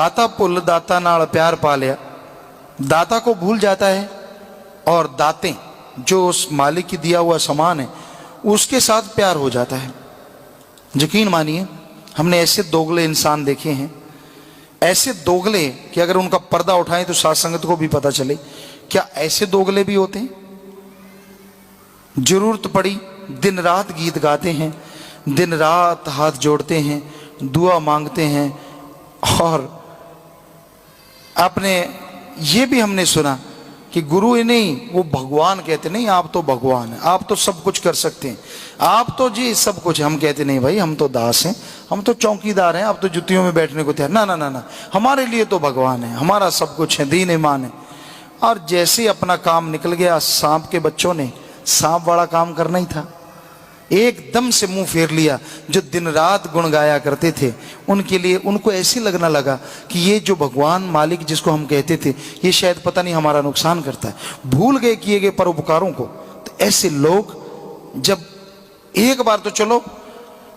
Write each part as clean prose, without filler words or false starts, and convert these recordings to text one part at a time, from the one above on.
दाता पुल दाता नाल प्यार पा लिया, दाता को भूल जाता है और दाते जो उस मालिक की दिया हुआ सामान है उसके साथ प्यार हो जाता है। यकीन मानिए हमने ऐसे दोगले इंसान देखे हैं, ऐसे दोगले कि अगर उनका पर्दा उठाएं तो साथ संगत को भी पता चले क्या ऐसे दोगले भी होते हैं। जरूरत पड़ी दिन रात गीत गाते हैं, दिन रात हाथ जोड़ते हैं, दुआ मांगते हैं। और आपने ये भी हमने सुना कि गुरु ही नहीं वो भगवान कहते, नहीं आप तो भगवान हैं, आप तो सब कुछ कर सकते हैं, आप तो जी सब कुछ। हम कहते नहीं भाई हम तो दास हैं, हम तो चौकीदार हैं, आप तो जुतियों में बैठने को तैयार। ना ना ना ना, हमारे लिए तो भगवान है, हमारा सब कुछ है, दीन ईमान है। और जैसे अपना काम निकल गया, सांप के बच्चों ने सांप वाला काम करना ही था, एकदम से मुंह फेर लिया। जो दिन रात गुण गाया करते थे उनके लिए उनको ऐसे लगने लगा कि ये जो भगवान मालिक जिसको हम कहते थे ये शायद पता नहीं हमारा नुकसान करता है, भूल गए किए गए परोपकारों को। तो ऐसे लोग जब एक बार तो चलो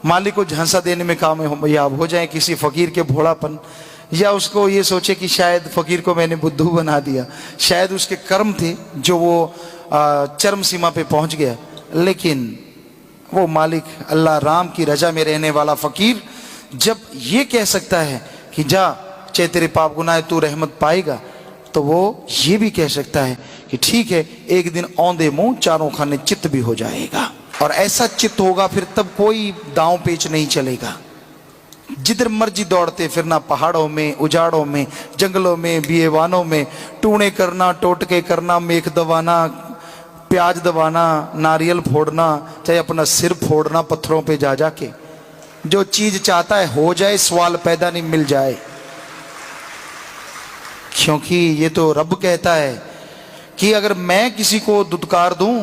मालिक को झांसा देने में कामयाब हो जाए, किसी फकीर के भोलापन, या उसको ये सोचे कि शायद फकीर को मैंने बुद्धू बना दिया, शायद उसके कर्म थे जो वो चरम सीमा पे पहुंच गया। लेकिन वो मालिक अल्लाह राम की रजा में रहने वाला फकीर जब ये कह सकता है कि जा चाहे तेरे पाप गुनाह तू रहमत पाएगा, तो वो ये भी कह सकता है कि ठीक है एक दिन औंधे मुंह चारों खाने चित्त भी हो जाएगा। और ऐसा चित्त होगा फिर तब कोई दांव पेच नहीं चलेगा। जिधर मर्जी दौड़ते फिरना, पहाड़ों में, उजाड़ों में, जंगलों में, बिएवानों में, टूणे करना, टोटके करना, मेख दबाना, प्याज दबाना, नारियल फोड़ना, चाहे अपना सिर फोड़ना पत्थरों पे जा जाके, जो चीज चाहता है हो जाए, सवाल पैदा नहीं मिल जाए। क्योंकि ये तो रब कहता है कि अगर मैं किसी को दुत्कार दूं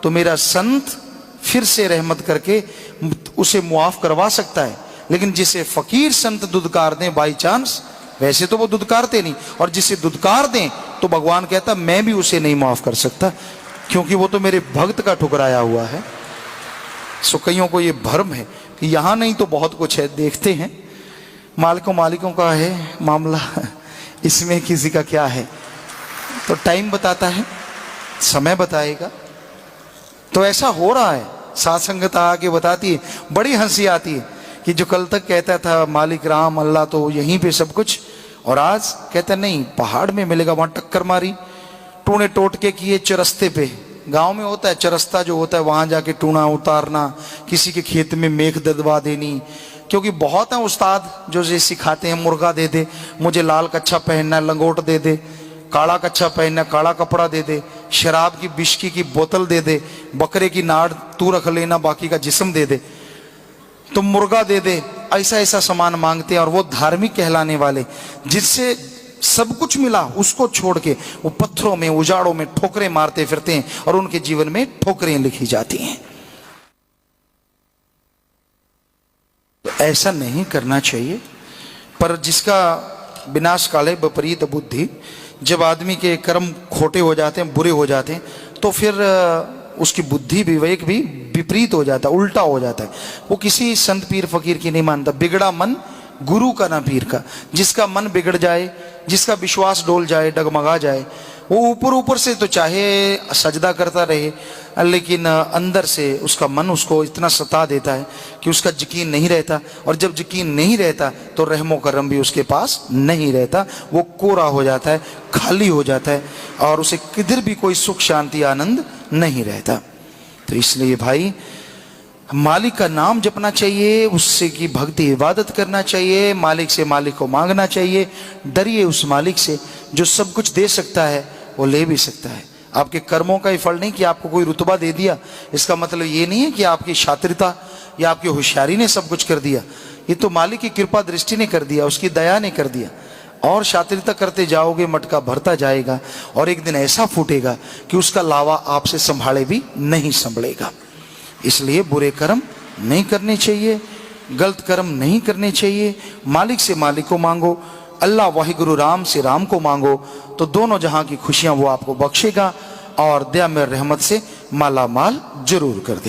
तो मेरा संत फिर से रहमत करके उसे मुआफ करवा सकता है। लेकिन जिसे फकीर संत दुदकार दें बाई चांस, वैसे तो वो दुदकारते नहीं, और जिसे दुदकार दें तो भगवान कहता मैं भी उसे नहीं माफ कर सकता क्योंकि वो तो मेरे भक्त का ठुकराया हुआ है। सो कईयों को ये भ्रम है कि यहां नहीं तो बहुत कुछ है, देखते हैं मालिकों का है मामला, इसमें किसी का क्या है। तो टाइम बताता है, समय बताएगा। तो ऐसा हो रहा है, साथ संगत आके बताती है, बड़ी हंसी आती है कि जो कल तक कहता था मालिक राम अल्लाह तो यहीं पे सब कुछ, और आज कहता नहीं पहाड़ में मिलेगा, वहां टक्कर मारी, टूने टोटके किए चरस्ते पे। गांव में होता है चरस्ता जो होता है, वहां जाके टूना उतारना, किसी के खेत में मेख दबवा देनी। क्योंकि बहुत है उस्ताद जो ये सिखाते हैं, मुर्गा दे दे, मुझे लाल कच्छा पहनना है लंगोट दे दे, काला कच्छा पहनना है काला कपड़ा दे दे, शराब की बिस्की की बोतल दे दे, बकरे की नाड़ तू रख लेना बाकी का जिस्म दे दे, तो मुर्गा दे दे, ऐसा ऐसा सामान मांगते हैं। और वो धार्मिक कहलाने वाले जिससे सब कुछ मिला उसको छोड़ के वो पत्थरों में उजाड़ों में ठोकरें मारते फिरते हैं और उनके जीवन में ठोकरें लिखी जाती हैं। तो ऐसा नहीं करना चाहिए। पर जिसका विनाश काले विपरीत बुद्धि, जब आदमी के कर्म खोटे हो जाते हैं, बुरे हो जाते हैं, तो फिर उसकी बुद्धि विवेक भी विपरीत हो जाता है, उल्टा हो जाता है। वो किसी संत पीर फकीर की नहीं मानता। बिगड़ा मन गुरु का ना पीर का। जिसका मन बिगड़ जाए, जिसका विश्वास डोल जाए, डगमगा जाए, वो ऊपर ऊपर से तो चाहे सजदा करता रहे, लेकिन अंदर से उसका मन उसको इतना सता देता है कि उसका यकीन नहीं रहता। और जब यकीन नहीं रहता तो रहमो करम भी उसके पास नहीं रहता। वो कोरा हो जाता है, खाली हो जाता है, और उसे किधर भी कोई सुख शांति आनंद नहीं रहता। तो इसलिए भाई मालिक का नाम जपना चाहिए, उससे की भक्ति इबादत करना चाहिए, मालिक से मालिक को मांगना चाहिए। डरिए उस मालिक से जो सब कुछ दे सकता है, वो ले भी सकता है। आपके कर्मों का ही फल नहीं कि आपको कोई रुतबा दे दिया, इसका मतलब ये नहीं है कि आपकी शातिरता या आपकी होशियारी ने सब कुछ कर दिया। ये तो मालिक की कृपा दृष्टि ने कर दिया, उसकी दया ने कर दिया। और शातिरता करते जाओगे मटका भरता जाएगा, और एक दिन ऐसा फूटेगा कि उसका लावा आपसे संभाले भी नहीं संभलेगा। इसलिए बुरे कर्म नहीं करने चाहिए, गलत कर्म नहीं करने चाहिए। मालिक से मालिक को मांगो, अल्लाह वाहिगुरु राम से राम को मांगो, तो दोनों जहां की खुशियां वो आपको बख्शेगा और दया में रहमत से माला माल जरूर कर दे।